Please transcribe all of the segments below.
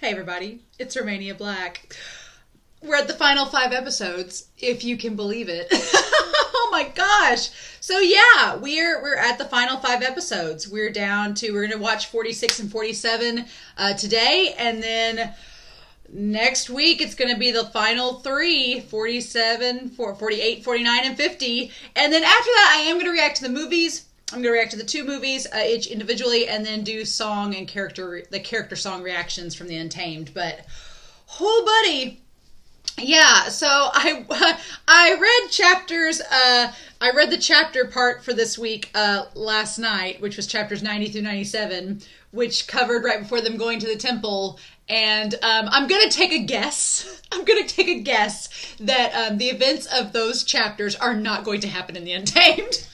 Hey everybody, it's Romania Black. We're at the final 5 episodes, if you can believe it. Oh my gosh. So yeah, we're at the final 5 episodes. We're going to watch 46 and 47 today, and then next week it's going to be the final 3, 47, 48, 49, and 50. And then after that, I am going to react to the movies. I'm going to react to the 2 movies each individually, and then do song and the character song reactions from the Untamed. But, oh buddy, yeah, so I read chapters, I read the chapter part for this week last night, which was chapters 90 through 97, which covered right before them going to the temple. And I'm going to take a guess. I'm going to take a guess that the events of those chapters are not going to happen in the Untamed.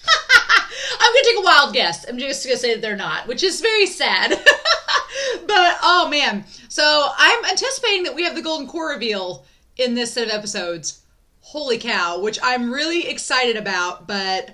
I'm going to take a wild guess. I'm just going to say that they're not, which is very sad. But, oh man. So I'm anticipating that we have the golden core reveal in this set of episodes. Holy cow, which I'm really excited about, but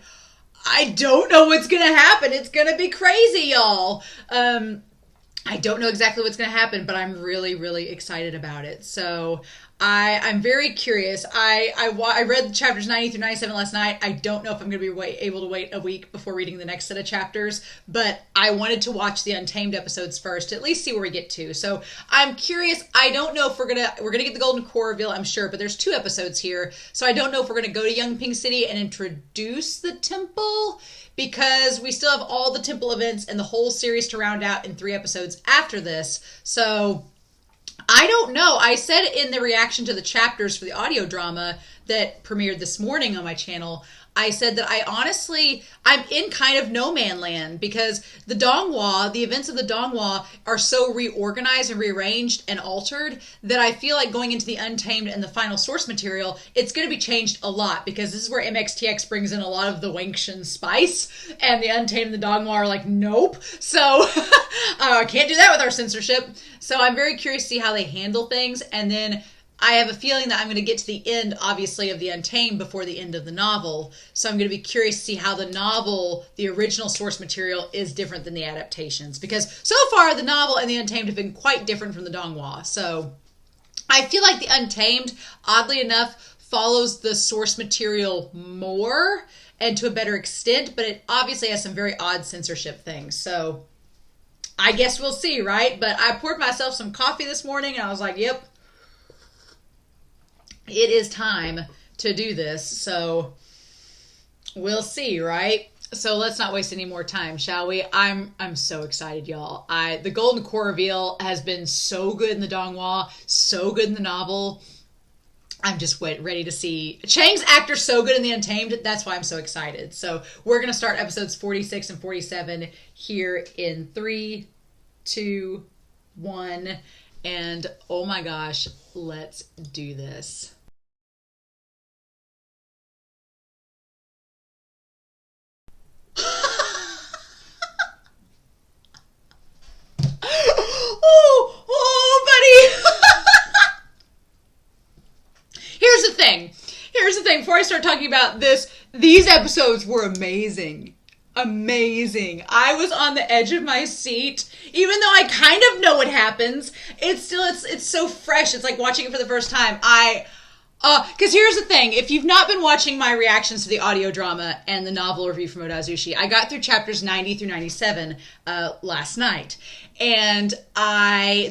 I don't know what's going to happen. It's going to be crazy, y'all. I don't know exactly what's going to happen, but I'm really, really excited about it. So I'm very curious. I read chapters 90 through 97 last night. I don't know if I'm going to be able to wait a week before reading the next set of chapters, but I wanted to watch the Untamed episodes first, to at least see where we get to. So I'm curious. I don't know if we're going to get the golden core reveal, I'm sure, but there's 2 episodes here. So I don't know if we're going to go to Yangping City and introduce the temple, because we still have all the temple events and the whole series to round out in 3 episodes after this. So I don't know. I said in the reaction to the chapters for the audio drama that premiered this morning on my channel, I said that I'm in kind of no man land, because the events of the Donghua are so reorganized and rearranged and altered that I feel like going into the Untamed and the final source material, it's going to be changed a lot, because this is where MXTX brings in a lot of the WANGJI spice, and the Untamed and the Donghua are like, nope. So I can't do that with our censorship. So I'm very curious to see how they handle things, and then I have a feeling that I'm going to get to the end, obviously, of the Untamed before the end of the novel. So I'm going to be curious to see how the novel, the original source material, is different than the adaptations. Because so far, the novel and the Untamed have been quite different from the Donghua. So I feel like the Untamed, oddly enough, follows the source material more and to a better extent. But it obviously has some very odd censorship things. So I guess we'll see, right? But I poured myself some coffee this morning, and I was like, yep. It is time to do this, so we'll see, right? So let's not waste any more time, shall we? I'm so excited, y'all. The golden core reveal has been so good in the Donghua, so good in the novel. I'm just ready to see. Cheng's actor so good in the Untamed. That's why I'm so excited. So we're going to start episodes 46 and 47 here in 3, 2, 1. And oh my gosh, let's do this. Here's the thing. Before I start talking about this, these episodes were amazing. Amazing. I was on the edge of my seat. Even though I kind of know what happens, it's so fresh. It's like watching it for the first time. Because here's the thing. If you've not been watching my reactions to the audio drama and the novel review from Odazushi, I got through chapters 90 through 97 last night. And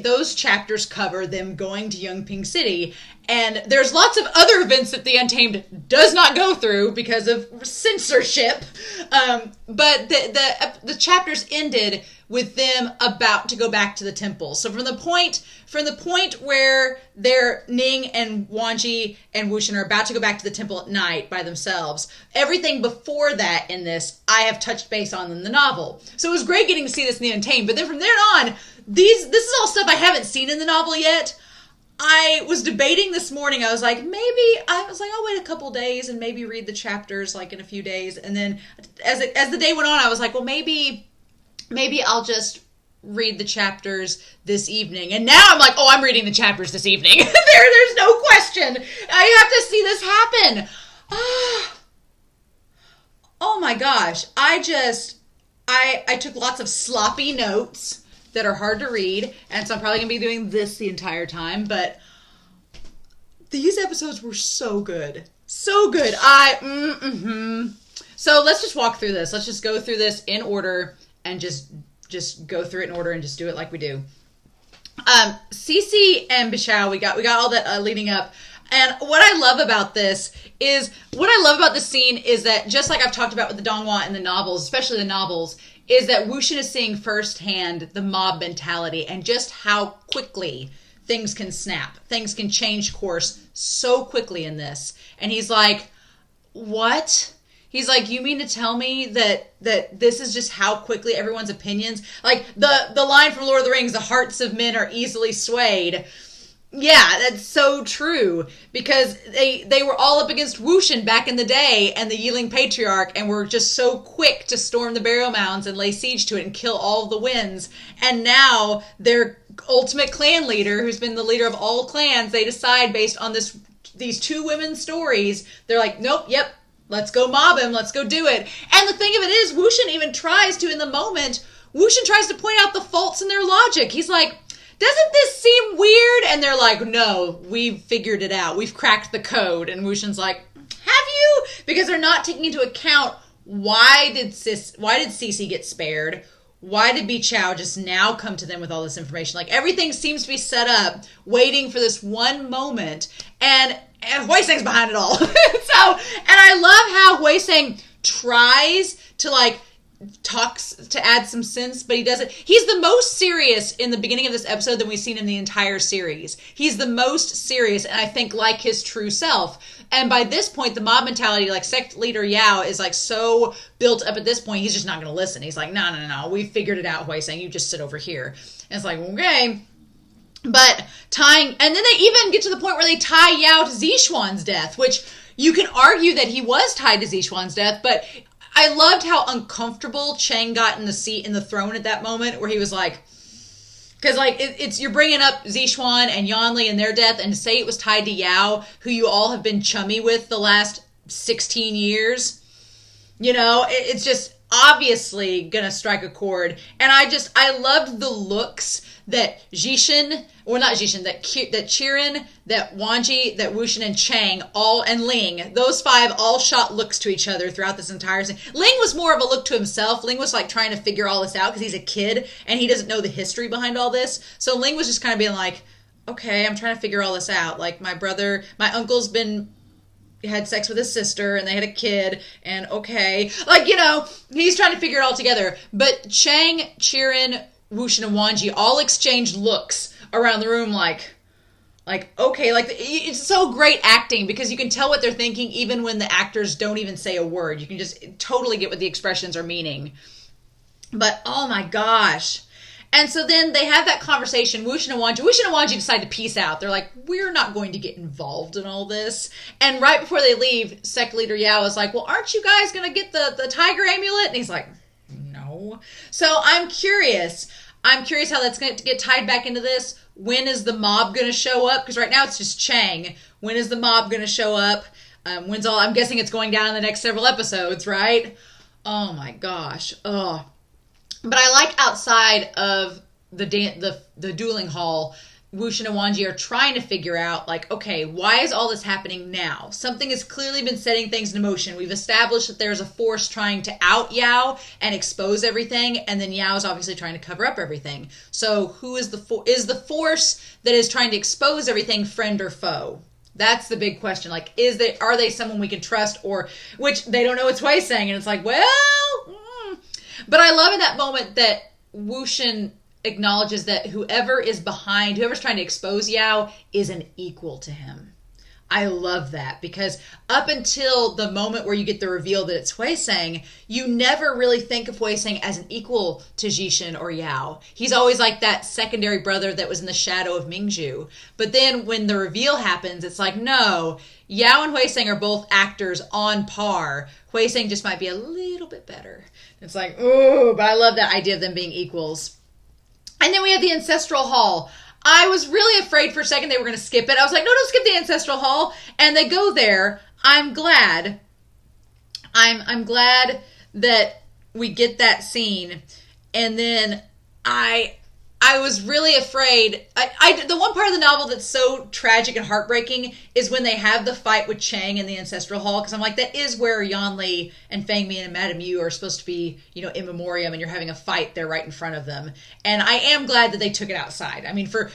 those chapters cover them going to Yangping City. And there's lots of other events that the Untamed does not go through because of censorship. But the chapters ended with them about to go back to the temple. So from the point where Ning and WANGJI and Wushan are about to go back to the temple at night by themselves, everything before that in this, I have touched base on in the novel. So it was great getting to see this in the Untamed. But then from there on, this is all stuff I haven't seen in the novel yet. I was debating this morning. I was like, I'll wait a couple days and maybe read the chapters like in a few days. And then as the day went on, I was like, well, maybe I'll just read the chapters this evening. And now I'm like, oh, I'm reading the chapters this evening. There's no question. I have to see this happen. Oh my gosh. I took lots of sloppy notes that are hard to read, and so I'm probably going to be doing this the entire time, but these episodes were so good. So good. So let's just walk through this. Let's just go through this in order and just go through it in order and just do it like we do. Cece and Bichao, we got all that leading up. And what I love about this scene is that, just like I've talked about with the Donghua and the novels, especially the novels, is that Wuxian is seeing firsthand the mob mentality and just how quickly things can snap. Things can change course so quickly in this. And he's like, what? He's like, you mean to tell me that this is just how quickly everyone's opinions, like the line from Lord of the Rings, the hearts of men are easily swayed. Yeah, that's so true, because they were all up against Wuxian back in the day and the Yiling Patriarch, and were just so quick to storm the burial mounds and lay siege to it and kill all the winds. And now their ultimate clan leader, who's been the leader of all clans, they decide based on these two women's stories, they're like, nope, yep, let's go mob him, let's go do it. And the thing of it is, Wuxian even tries to, in the moment, Wuxian tries to point out the faults in their logic. He's like, doesn't this seem weird? And they're like, no, we've figured it out. We've cracked the code. And Wuxian's like, have you? Because they're not taking into account, why did Cece get spared? Why did Bichao just now come to them with all this information? Like, everything seems to be set up, waiting for this one moment. And HuaiSang's behind it all. And I love how HuaiSang tries to, like, talks to add some sense, but he doesn't. He's the most serious in the beginning of this episode than we've seen in the entire series. He's the most serious, and I think like his true self. And by this point, the mob mentality, like sect leader Yao, is like so built up at this point, he's just not going to listen. He's like, no, we figured it out, HuaiSang, you just sit over here. And it's like, okay. But and then they even get to the point where they tie Yao to Zixuan's death, which you can argue that he was tied to Zixuan's death, but I loved how uncomfortable Cheng got in the throne at that moment, where he was like, because like it's you're bringing up Zixuan and Yanli and their death, and to say it was tied to Yao, who you all have been chummy with the last 16 years, it's just obviously gonna strike a chord. And I loved the looks that that Qiren, that WANGJI, that Wuxian and Cheng, and Ling, those five all shot looks to each other throughout this entire scene. Ling was more of a look to himself. Ling was like trying to figure all this out because he's a kid and he doesn't know the history behind all this. So Ling was just kind of being like, okay, I'm trying to figure all this out. Like, my uncle's had sex with his sister and they had a kid, and okay. Like, he's trying to figure it all together. But Cheng, Qiren, Wuxian, and WANGJI all exchanged looks around the room like, okay, like, it's so great acting because you can tell what they're thinking even when the actors don't even say a word. You can just totally get what the expressions are meaning. But, oh my gosh. And so then they have that conversation, Wuxian and WANGJI decide to peace out. They're like, we're not going to get involved in all this. And right before they leave, sect leader Yao is like, well, aren't you guys going to get the tiger amulet? And he's like, no. So I'm curious how that's going to get tied back into this. When is the mob going to show up? Because right now it's just Cheng. When is the mob going to show up? I'm guessing it's going down in the next several episodes, right? Oh my gosh. Oh. But I like outside of the dueling hall, Wuxian and WANGJI are trying to figure out, like, okay, why is all this happening now? Something has clearly been setting things into motion. We've established that there's a force trying to out Yao and expose everything, and then Yao is obviously trying to cover up everything. So who is the force that is trying to expose everything, friend or foe? That's the big question. Like, are they someone we can trust, or which they don't know it's HuaiSang, and it's like, well. But I love in that moment that Wuxian acknowledges that whoever's trying to expose Yao is an equal to him. I love that, because up until the moment where you get the reveal that it's HuaiSang, you never really think of HuaiSang as an equal to Zixuan or Yao. He's always like that secondary brother that was in the shadow of Mingzhu. But then when the reveal happens, it's like, no, Yao and HuaiSang are both actors on par. HuaiSang just might be a little bit better. It's like, ooh, but I love that idea of them being equals. And then we have the Ancestral Hall. I was really afraid for a second they were going to skip it. I was like, no, don't skip the Ancestral Hall. And they go there. I'm glad. I'm glad that we get that scene. And then I was really afraid. The one part of the novel that's so tragic and heartbreaking is when they have the fight with Cheng in the Ancestral Hall, because I'm like, that is where Yanli and Fang Mi and Madame Yu are supposed to be, in memoriam, and you're having a fight there right in front of them. And I am glad that they took it outside. I mean, for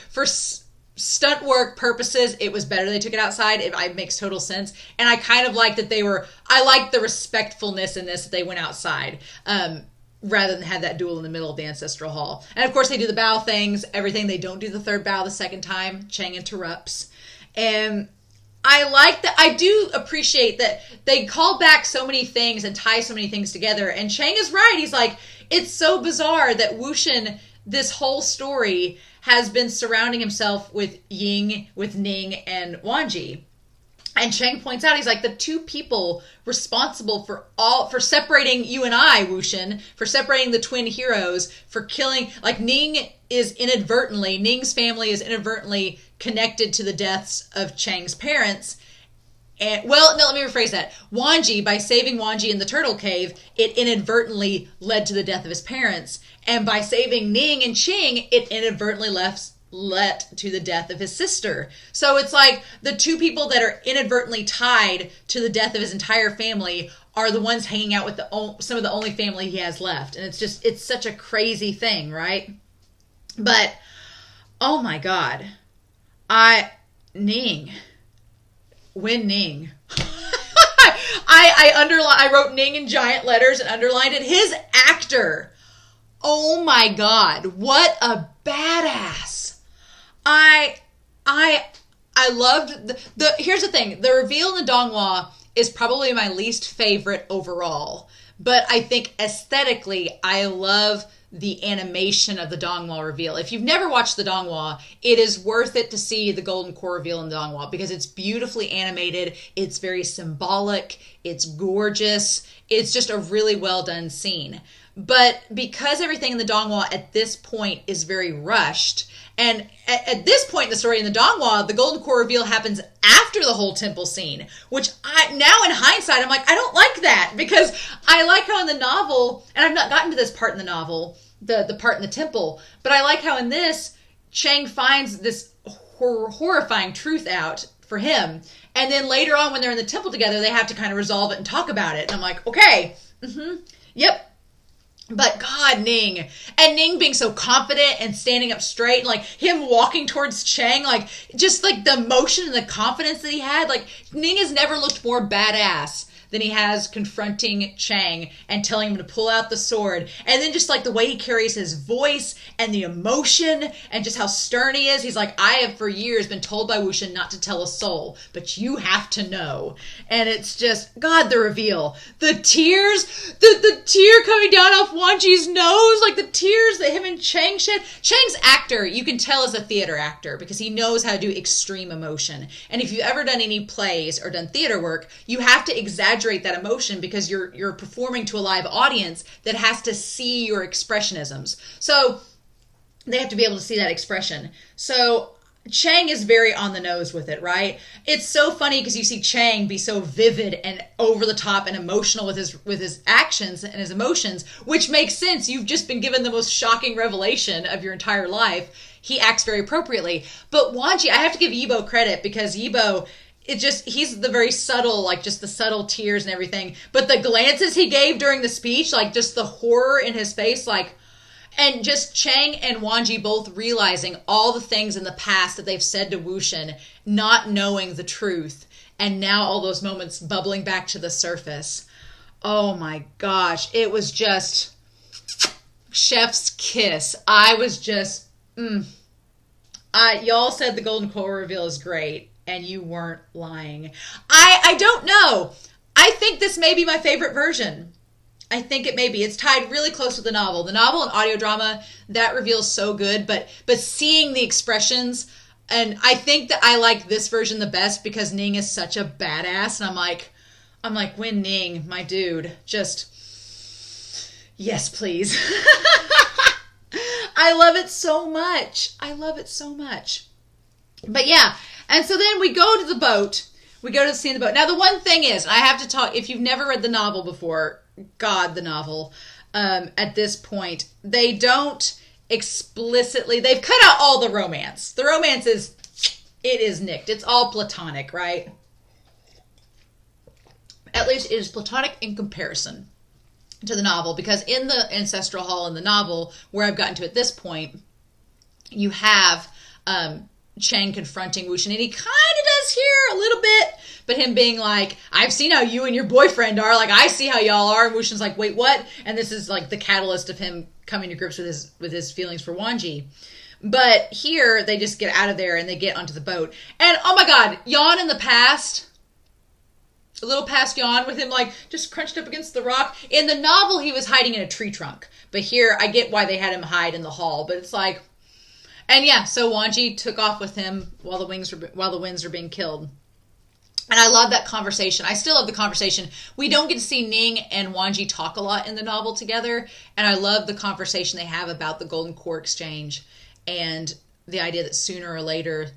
stunt work purposes, it was better they took it outside. It makes total sense. And I kind of like that I like the respectfulness in this, that they went outside. Rather than have that duel in the middle of the Ancestral Hall. And of course they do the bow things, everything. They don't do the third bow the second time. Cheng interrupts. And I like that. I do appreciate that they call back so many things and tie so many things together. And Cheng is right. He's like, it's so bizarre that Wuxian, this whole story, has been surrounding himself with Ying, with Ning, and WANGJI. And Cheng points out, he's like, the two people responsible for separating you and I, Wuxian, for separating the twin heroes, for killing, like Ning's family is inadvertently connected to the deaths of Cheng's parents. And, well, no, let me rephrase that. WANGJI, by saving WANGJI in the turtle cave, it inadvertently led to the death of his parents. And by saving Ning and Cheng, it inadvertently led to the death of his sister. So it's like the two people that are inadvertently tied to the death of his entire family are the ones hanging out with some of the only family he has left. And it's such a crazy thing, right? But, oh my God. Ning. When Ning. I wrote Ning in giant letters and underlined it. His actor. Oh my God. What a badass. I loved here's the thing. The reveal in the Donghua is probably my least favorite overall. But I think aesthetically, I love the animation of the Donghua reveal. If you've never watched the Donghua, it is worth it to see the Golden Core reveal in the Donghua because it's beautifully animated. It's very symbolic. It's gorgeous. It's just a really well done scene. But because everything in the Donghua at this point is very rushed, and at this point in the story in the Donghua, the Golden Core reveal happens after the whole temple scene, which now in hindsight, I'm like, I don't like that because I like how in the novel, and I've not gotten to this part in the novel, the part in the temple, but I like how in this, Cheng finds this horrifying truth out for him. And then later on when they're in the temple together, they have to kind of resolve it and talk about it. And I'm like, okay, yep. But God, Ning. And Ning being so confident and standing up straight, and like him walking towards Cheng, like just like the emotion and the confidence that he had. Like Ning has never looked more badass than he has confronting Cheng and telling him to pull out the sword. And then just like the way he carries his voice and the emotion and just how stern he is. He's like, I have for years been told by Wuxian not to tell a soul, but you have to know. And it's just, God, the reveal. The tears, the tear coming down off WANGJI's nose, like the tears that him and Cheng shed. Cheng's actor, you can tell is a theater actor because he knows how to do extreme emotion. And if you've ever done any plays or done theater work, you have to exaggerate that emotion because you're performing to a live audience that has to see your expressionisms. So they have to be able to see that expression. So Cheng is very on the nose with it, right? It's so funny because you see Cheng be so vivid and over the top and emotional with his actions and his emotions, which makes sense. You've just been given the most shocking revelation of your entire life. He acts very appropriately. But WANGJI, I have to give Yibo credit because Yibo, he's the very subtle, like just the subtle tears and everything. But the glances he gave during the speech, like just the horror in his face, like, and just Cheng and WANGJI both realizing all the things in the past that they've said to Wuxian, not knowing the truth. And now all those moments bubbling back to the surface. Oh my gosh. It was just chef's kiss. I was just, y'all said the Golden Core reveal is great. And you weren't lying. I don't know. I think this may be my favorite version. I think it may be. It's tied really close with the novel. The novel and audio drama, that reveal is so good. But seeing the expressions, and I think that I like this version the best because Ning is such a badass. And I'm like, when Ning, my dude, just, yes, please. I love it so much. I love it so much. But yeah. And so then we go to the boat. We go to the scene of the boat. Now, the one thing is, and I have to talk, if you've never read the novel before, God, the novel, at this point, they don't explicitly, they've cut out all the romance. The romance it is nicked. It's all platonic, right? At least it is platonic in comparison to the novel, because in the Ancestral Hall in the novel, where I've gotten to at this point, you have Cheng confronting Wuxian, and he kind of does here a little bit, but him being like, I've seen how you and your boyfriend are, like, I see how y'all are, and Wuxian's like, wait, what? And this is like the catalyst of him coming to grips with his feelings for WANGJI. But here, they just get out of there, and they get onto the boat. And, oh my god, Yawn in the past, a little past Yawn with him, like, just crunched up against the rock. In the novel, he was hiding in a tree trunk. But here, I get why they had him hide in the hall, but it's like... And yeah, so WANGJI took off with him while the winds were being killed. And I love that conversation. I still love the conversation. We don't get to see Ning and WANGJI talk a lot in the novel together. And I love the conversation they have about the Golden Core Exchange and the idea that sooner or later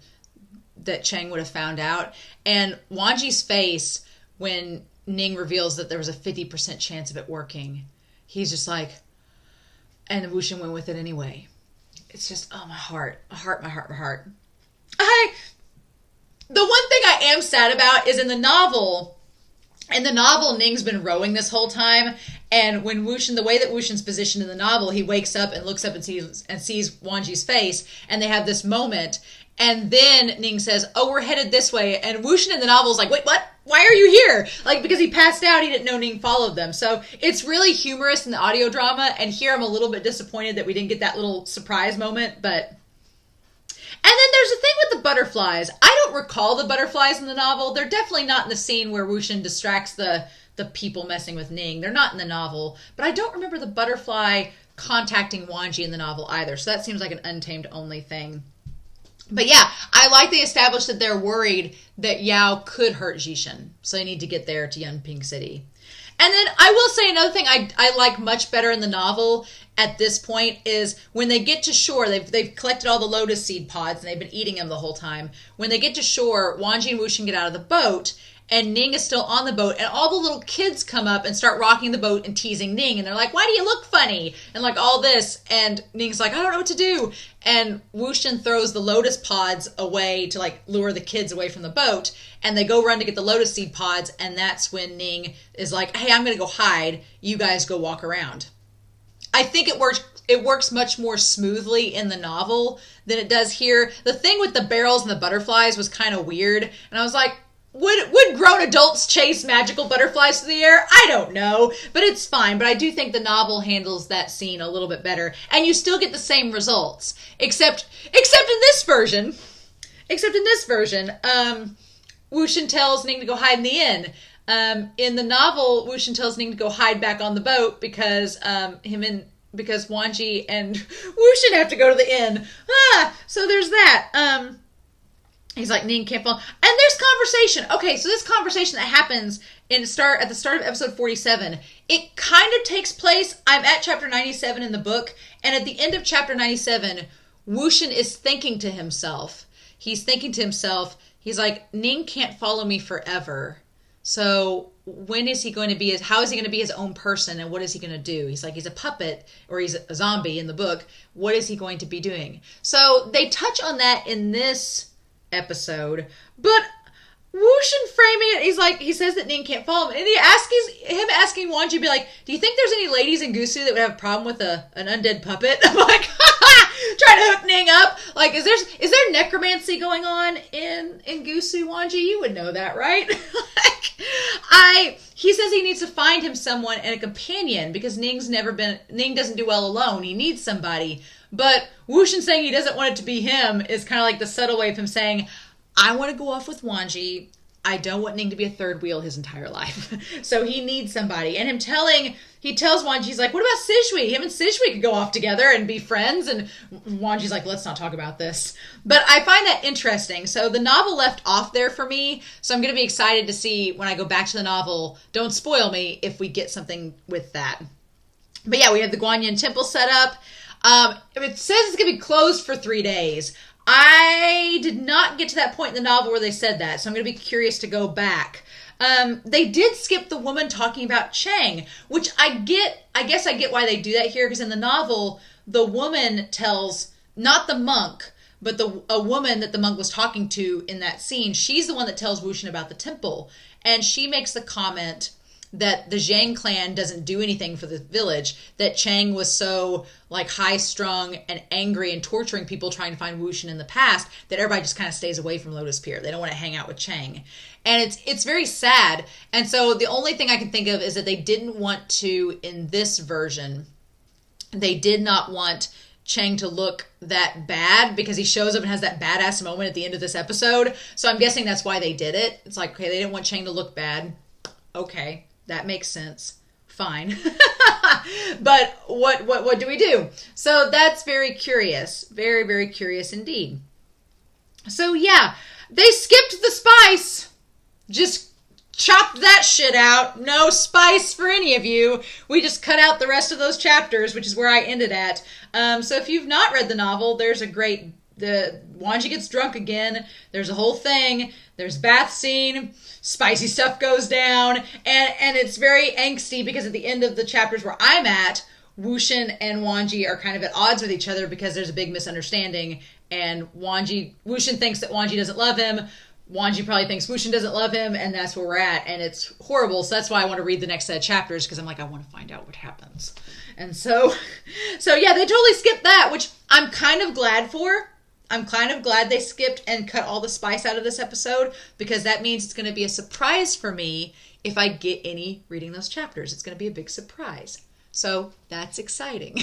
that Cheng would have found out. And WANGJI's face when Ning reveals that there was a 50% chance of it working. He's just like, and Wuxian went with it anyway. It's just, oh, my heart. My heart. The one thing I am sad about is in the novel, Ning's been rowing this whole time, and when Wuxian, the way that Wuxian's positioned in the novel, he wakes up and looks up and sees WANGJI's face, and they have this moment, and then Ning says, oh, we're headed this way, and Wuxian in the novel is like, wait, what? Why are you here? Like, because he passed out, he didn't know Ning followed them. So it's really humorous in the audio drama, and here I'm a little bit disappointed that we didn't get that little surprise moment, but... And then there's a thing with the butterflies. I don't recall the butterflies in the novel. They're definitely not in the scene where Wuxian distracts the people messing with Ning. They're not in the novel. But I don't remember the butterfly contacting WANGJI in the novel either. So that seems like an Untamed only thing. But yeah, I like they established that they're worried that Yao could hurt Jishin. So they need to get there to Yunping City. And then I will say another thing I like much better in the novel at this point is when they get to shore, they've collected all the lotus seed pods and they've been eating them the whole time. When they get to shore, WANGJI and Wuxian get out of the boat and Ning is still on the boat and all the little kids come up and start rocking the boat and teasing Ning. And they're like, why do you look funny? And like all this. And Ning's like, I don't know what to do. And Wuxian throws the lotus pods away to like lure the kids away from the boat. And they go run to get the lotus seed pods. And that's when Ning is like, hey, I'm going to go hide. You guys go walk around. I think it works much more smoothly in the novel than it does here. The thing with the barrels and the butterflies was kind of weird. And I was like, would grown adults chase magical butterflies through the air? I don't know, but it's fine. But I do think the novel handles that scene a little bit better. And you still get the same results. Except in this version. Wuxian tells Ning to go hide in the inn. In the novel, Wuxian tells Ning to go hide back on the boat because because WANGJI and Wuxian have to go to the inn. So there's that. He's like, Ning can't fall. And there's conversation. Okay, so this conversation that happens at the start of episode 47, it kind of takes place. I'm at chapter 97 in the book, and at the end of chapter 97, Wuxian is thinking to himself. He's thinking to himself, he's like, Ning can't follow me forever. So when is he going to be how is he going to be his own person, and what is he going to do? He's like, he's a puppet, or he's a zombie in the book. What is he going to be doing? So they touch on that in this episode, but Wuxian framing it, he's like, he says that Ning can't follow him, and him asking WANGJI, be like, do you think there's any ladies in Gusu that would have a problem with an undead puppet? I'm like, trying to hook Ning up. Like, is there necromancy going on in Gusu, WANGJI? You would know that, right? He says he needs to find him someone and a companion because Ning doesn't do well alone. He needs somebody. But Wuxian saying he doesn't want it to be him is kind of like the subtle way of him saying, I want to go off with WANGJI. I don't want Ning to be a third wheel his entire life. So he needs somebody. And he tells WANGJI, he's like, what about Sijui? Him and Sijui could go off together and be friends. And WANGJI's like, let's not talk about this. But I find that interesting. So the novel left off there for me. So I'm going to be excited to see when I go back to the novel, don't spoil me, if we get something with that. But yeah, we have the Guanyin Temple set up. It says it's going to be closed for 3 days. I did not get to that point in the novel where they said that, so I'm going to be curious to go back. They did skip the woman talking about Cheng, which I guess I get why they do that here, because in the novel, the woman tells, not the monk, but a woman that the monk was talking to in that scene, she's the one that tells Wuxian about the temple. And she makes the comment that the Zhang clan doesn't do anything for the village, that Cheng was so like high-strung and angry and torturing people trying to find Wuxian in the past that everybody just kind of stays away from Lotus Pier. They don't want to hang out with Cheng. And it's very sad. And so the only thing I can think of is that they didn't want to, in this version, they did not want Cheng to look that bad because he shows up and has that badass moment at the end of this episode. So I'm guessing that's why they did it. It's like, okay, they didn't want Cheng to look bad. Okay, that makes sense. Fine. But what do we do? So that's very curious. Very, very curious indeed. So yeah, they skipped the spice. Just chopped that shit out. No spice for any of you. We just cut out the rest of those chapters, which is where I ended at. So if you've not read the novel, there's a great... The WANGJI gets drunk again. There's a whole thing. There's bath scene. Spicy stuff goes down. And it's very angsty because at the end of the chapters where I'm at, Wuxian and WANGJI are kind of at odds with each other because there's a big misunderstanding. And Wuxian thinks that WANGJI doesn't love him. WANGJI probably thinks Wuxian doesn't love him. And that's where we're at. And it's horrible. So that's why I want to read the next set of chapters because I'm like, I want to find out what happens. And so yeah, they totally skipped that, which I'm kind of glad for. I'm kind of glad they skipped and cut all the spice out of this episode because that means it's going to be a surprise for me if I get any reading those chapters. It's going to be a big surprise. So that's exciting.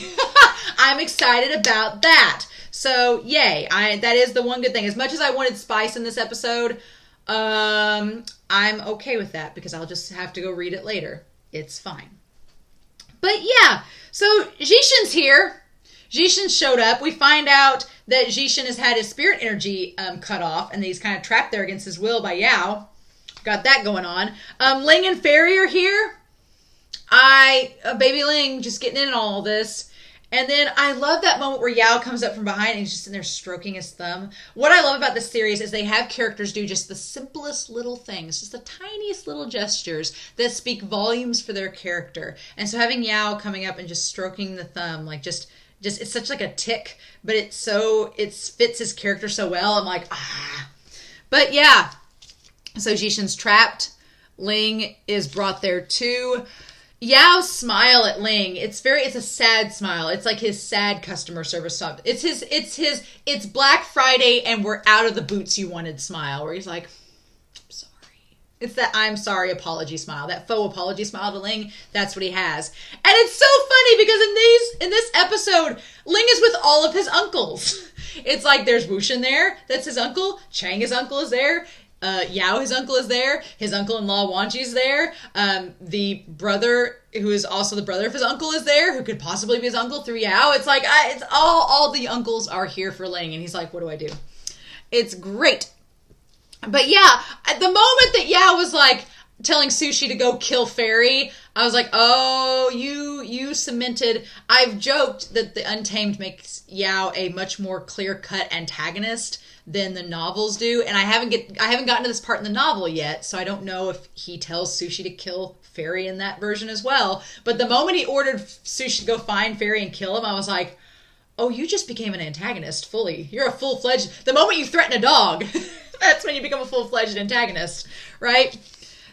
I'm excited about that. So yay. That is the one good thing. As much as I wanted spice in this episode, I'm okay with that because I'll just have to go read it later. It's fine. But yeah, so Zhishin's here. Zhishin showed up. We find out that Zhishin has had his spirit energy cut off, and he's kind of trapped there against his will by Yao. Got that going on. Ling and Fairy are here. Baby Ling just getting in all this. And then I love that moment where Yao comes up from behind and he's just in there stroking his thumb. What I love about this series is they have characters do just the simplest little things, just the tiniest little gestures that speak volumes for their character. And so having Yao coming up and just stroking the thumb, like just it's such like a tick, but it fits his character so well. I'm like, ah. But yeah, so Jishin's trapped. Ling is brought there too. Yao's smile at Ling, it's a sad smile. It's like his sad customer service stuff. It's Black Friday and we're out of the boots you wanted smile, where he's like, I'm sorry. It's that I'm sorry apology smile, that faux apology smile to Ling. That's what he has. And it's so funny because in this episode, Ling is with all of his uncles. It's like there's Wuxian there, that's his uncle. Cheng, his uncle, is there. Yao, his uncle, is there. His uncle-in-law, WANGJI, is there. The brother, who is also the brother of his uncle, is there, who could possibly be his uncle through Yao. It's like, it's all the uncles are here for Ling, and he's like, what do I do? It's great. But yeah, at the moment that Yao was like telling Sushi to go kill Fairy, I was like, oh, you cemented. I've joked that the Untamed makes Yao a much more clear-cut antagonist than the novels do, and I haven't gotten to this part in the novel yet, so I don't know if he tells Sushi to kill Fairy in that version as well. But the moment he ordered Sushi to go find Fairy and kill him, I was like, oh, you just became an antagonist fully. You're a full-fledged... The moment you threaten a dog, that's when you become a full-fledged antagonist, right?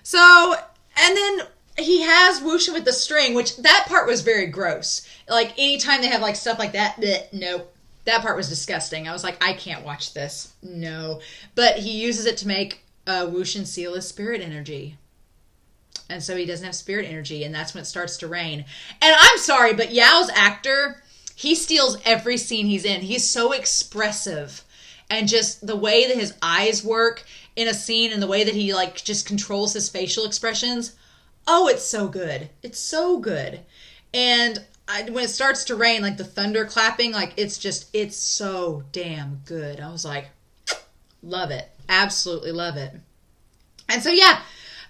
So, and then he has Wuxian with the string, which that part was very gross. Like, anytime they have like stuff like that, nope. That part was disgusting. I was like, I can't watch this. No. But he uses it to make Wuxian seal his spirit energy. And so he doesn't have spirit energy, and that's when it starts to rain. And I'm sorry, but Yao's actor, he steals every scene he's in. He's so expressive. And just the way that his eyes work in a scene and the way that he like just controls his facial expressions. Oh, it's so good. It's so good. And when it starts to rain, like the thunder clapping, like it's so damn good. I was like, love it. Absolutely love it. And so yeah,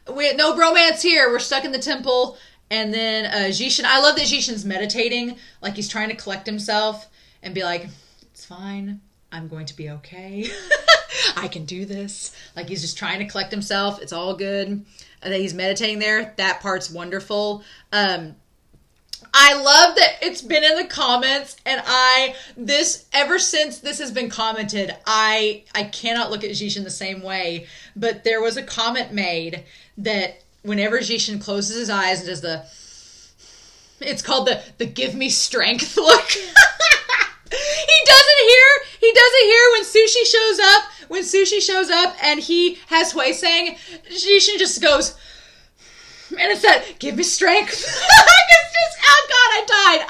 no bromance here. We're stuck in the temple. And then Jishin, I love that Jishin's meditating. Like he's trying to collect himself and be like, it's fine. I'm going to be okay. I can do this. Like he's just trying to collect himself. It's all good. And that he's meditating there. That part's wonderful. I love that it's been in the comments, and ever since this has been commented, I cannot look at Jishin the same way. But there was a comment made that whenever Jishin closes his eyes and does it's called the give me strength look. He doesn't hear when Sushi shows up. When Sushi shows up and he has HuaiSang, Jishin just goes, and it's that, give me strength. It's just, oh God, I died.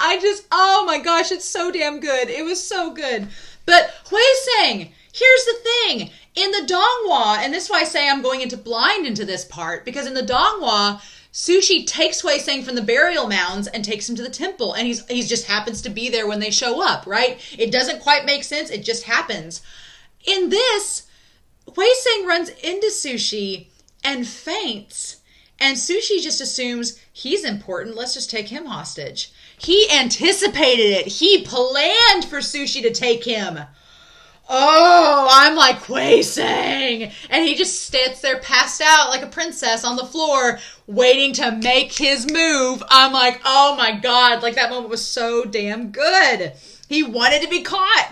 Oh my gosh, it's so damn good. It was so good. But HuaiSang, here's the thing. In the Donghua, and this is why I say I'm going into blind into this part, because in the Donghua, Sushi takes HuaiSang from the burial mounds and takes him to the temple, and he just happens to be there when they show up, right? It doesn't quite make sense. It just happens. In this, HuaiSang runs into Sushi and faints. And Sushi just assumes he's important. Let's just take him hostage. He anticipated it. He planned for Sushi to take him. Oh, I'm like, HuaiSang. And he just sits there passed out like a princess on the floor, waiting to make his move. I'm like, oh my God. Like, that moment was so damn good. He wanted to be caught.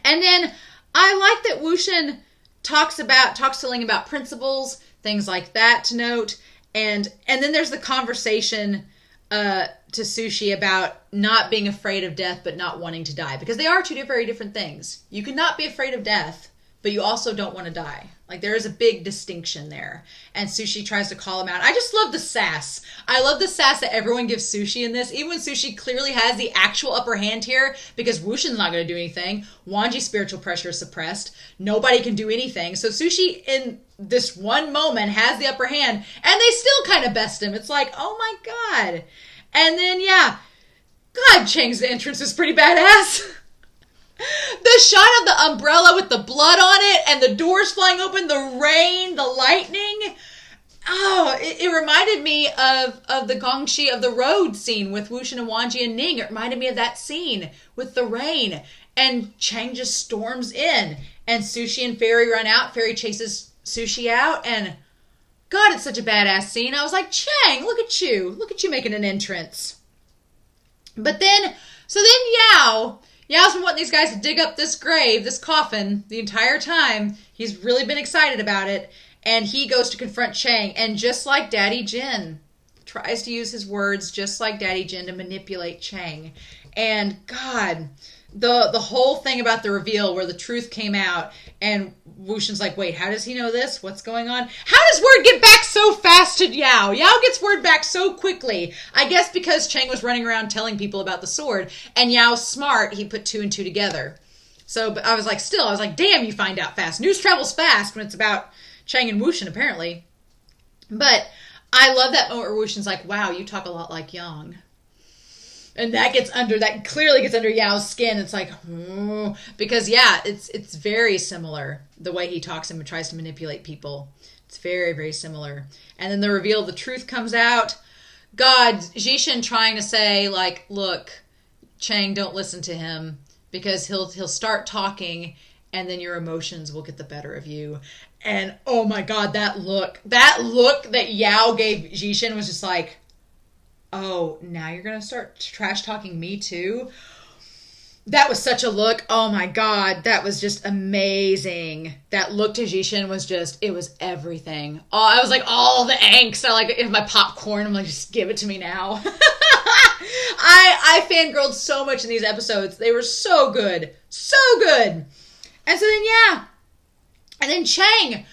And then I like that Wushin talks to Ling about principles, things like that to note. And then there's the conversation to Sushi about not being afraid of death but not wanting to die, because they are two very different things. You can not be afraid of death, but you also don't want to die. Like, there is a big distinction there. And Sushi tries to call him out. I just love the sass. I love the sass that everyone gives Sushi in this, even when Sushi clearly has the actual upper hand here, because Wushin's not going to do anything. WANGJI's spiritual pressure is suppressed. Nobody can do anything. So Sushi, in this one moment, has the upper hand, and they still kind of best him. It's like, oh my God. And then, yeah, God, Cheng's entrance is pretty badass. The shot of the umbrella with the blood on it and the doors flying open, the rain, the lightning. Oh, it reminded me of the Gongshi of the road scene with Wushin and WANGJI and Ning. It reminded me of that scene with the rain. And Cheng just storms in. And Sushi and Fairy run out. Fairy chases Sushi out. And God, it's such a badass scene. I was like, Cheng, look at you. Look at you making an entrance. But then, Yao's been wanting these guys to dig up this grave, this coffin, the entire time. He's really been excited about it. And he goes to confront Cheng. And just like Daddy Jin, tries to use his words just like Daddy Jin to manipulate Cheng. And God, the whole thing about the reveal where the truth came out and Wushin's like, wait, how does he know this? What's going on? How does word get back so fast to Yao? Yao gets word back so quickly. I guess because Cheng was running around telling people about the sword, and Yao's smart, he put two and two together. So, but I was like, damn, you find out fast. News travels fast when it's about Cheng and Wushin, apparently. But I love that moment where Wushin's like, wow, you talk a lot like Yang. And that clearly gets under Yao's skin. It's like, because yeah, it's very similar. The way he talks and tries to manipulate people. It's very, very similar. And then the reveal of the truth comes out. God, Jishin trying to say, like, look, Cheng, don't listen to him, because he'll start talking and then your emotions will get the better of you. And oh my God, that look that Yao gave Jishin was just like, oh, now you're going to start trash talking me too? That was such a look. Oh my God, that was just amazing. That look to Jishin was it was everything. Oh, I was like, all the angst. I like in my popcorn. I'm like, just give it to me now. I fangirled so much in these episodes. They were so good. So good. And so then, yeah. And then Cheng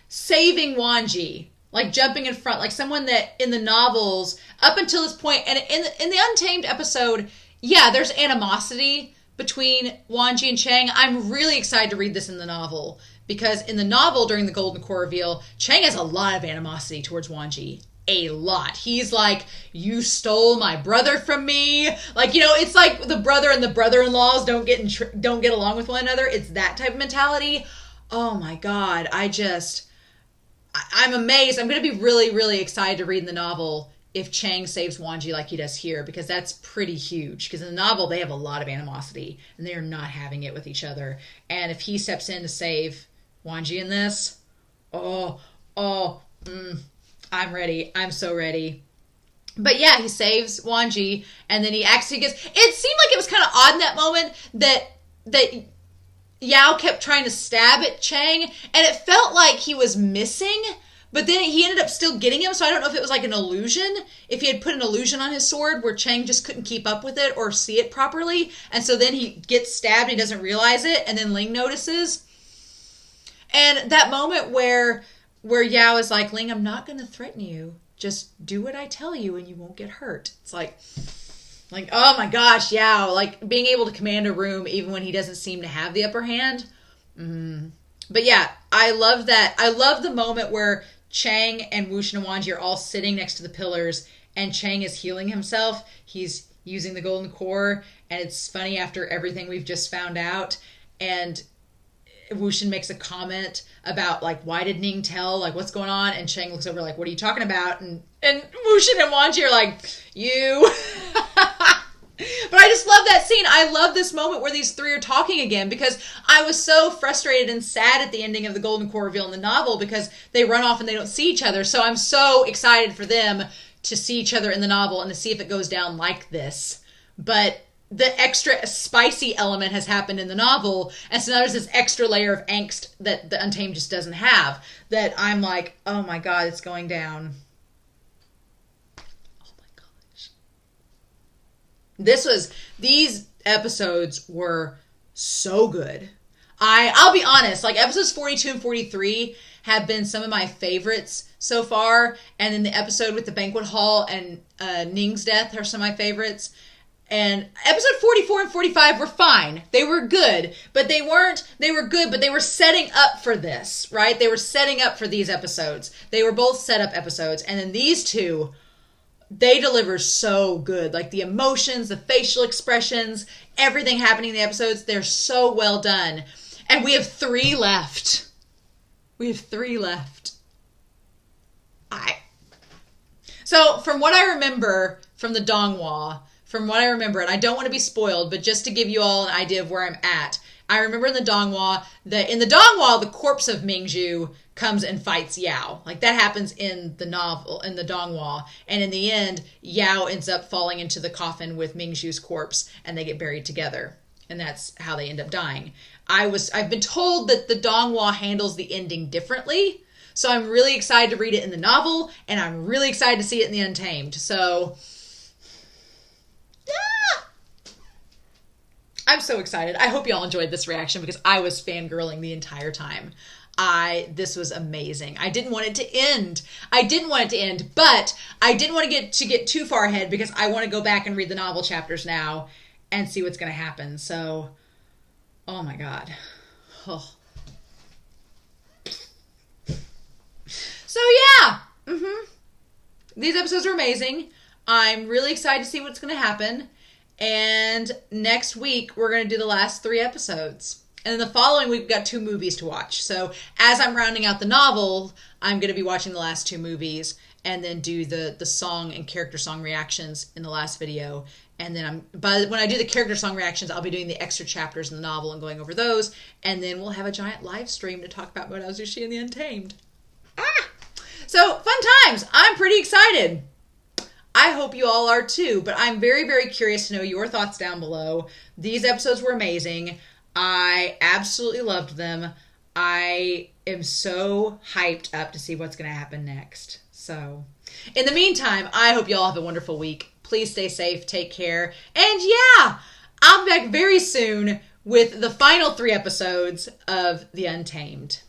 saving WANGJI. Like jumping in front, like someone that in the novels, up until this point, and in the Untamed episode, yeah, there's animosity between WANGJI and Cheng. I'm really excited to read this in the novel, because in the novel, during the Golden Core reveal, Cheng has a lot of animosity towards WANGJI. A lot. He's like, you stole my brother from me. Like, you know, it's like the brother and the brother-in-laws don't get along with one another. It's that type of mentality. Oh my God, I'm amazed. I'm going to be really, really excited to read in the novel if Cheng saves WANGJI like he does here, because that's pretty huge. Because in the novel, they have a lot of animosity, and they are not having it with each other. And if he steps in to save WANGJI in this, I'm ready. I'm so ready. But yeah, he saves WANGJI, and then he actually gets... It seemed like it was kind of odd in that moment that Yao kept trying to stab at Cheng, and it felt like he was missing, but then he ended up still getting him, so I don't know if it was like an illusion, if he had put an illusion on his sword where Cheng just couldn't keep up with it or see it properly, and so then he gets stabbed and he doesn't realize it, and then Ling notices. And that moment where Yao is like, Ling, I'm not going to threaten you. Just do what I tell you and you won't get hurt. It's like, oh my gosh, Yao. Like, being able to command a room even when he doesn't seem to have the upper hand. But yeah, I love that. I love the moment where Cheng and Wushin and WANGJI are all sitting next to the pillars and Cheng is healing himself. He's using the golden core, and it's funny after everything we've just found out. And Wushin makes a comment about, like, why did Ning tell? Like, what's going on? And Cheng looks over like, what are you talking about? And Wushin and WANGJI are like, you. But I just love that scene. I love this moment where these three are talking again, because I was so frustrated and sad at the ending of the Golden Core reveal in the novel because they run off and they don't see each other. So I'm so excited for them to see each other in the novel and to see if it goes down like this. But the extra spicy element has happened in the novel, and so now there's this extra layer of angst that the Untamed just doesn't have, that I'm like, oh my god, it's going down. Oh my gosh. These episodes were so good. I'll be honest, like, episodes 42 and 43 have been some of my favorites so far, and then the episode with the banquet hall and Ning's death are some of my favorites. And episode 44 and 45 were fine. They were good, but they were setting up for this, right? They were setting up for these episodes. They were both setup episodes. And then these two, they deliver so good. Like, the emotions, the facial expressions, everything happening in the episodes, they're so well done. And we have 3 left. So, from what I remember from the Donghua, and I don't want to be spoiled, but just to give you all an idea of where I'm at, I remember in the Donghua, the corpse of Mingzhu comes and fights Yao. Like, that happens in the novel, in the Donghua, and in the end, Yao ends up falling into the coffin with Mingzhu's corpse, and they get buried together. And that's how they end up dying. I've been told that the Donghua handles the ending differently, so I'm really excited to read it in the novel, and I'm really excited to see it in the Untamed. So, I'm so excited. I hope y'all enjoyed this reaction because I was fangirling the entire time. This was amazing. I didn't want it to end. But I didn't want to get too far ahead because I want to go back and read the novel chapters now and see what's going to happen. So, oh my god. Oh. So yeah. These episodes are amazing. I'm really excited to see what's going to happen. And next week, we're going to do the last 3 episodes. And then the following week, we've got 2 movies to watch. So as I'm rounding out the novel, I'm going to be watching the last 2 movies and then do the song and character song reactions in the last video. And then when I do the character song reactions, I'll be doing the extra chapters in the novel and going over those. And then we'll have a giant live stream to talk about Mount Azushi and the Untamed. So, fun times. I'm pretty excited. I hope you all are too, but I'm very, very curious to know your thoughts down below. These episodes were amazing. I absolutely loved them. I am so hyped up to see what's going to happen next. So, in the meantime, I hope you all have a wonderful week. Please stay safe, take care, and yeah, I'll be back very soon with the final 3 episodes of The Untamed.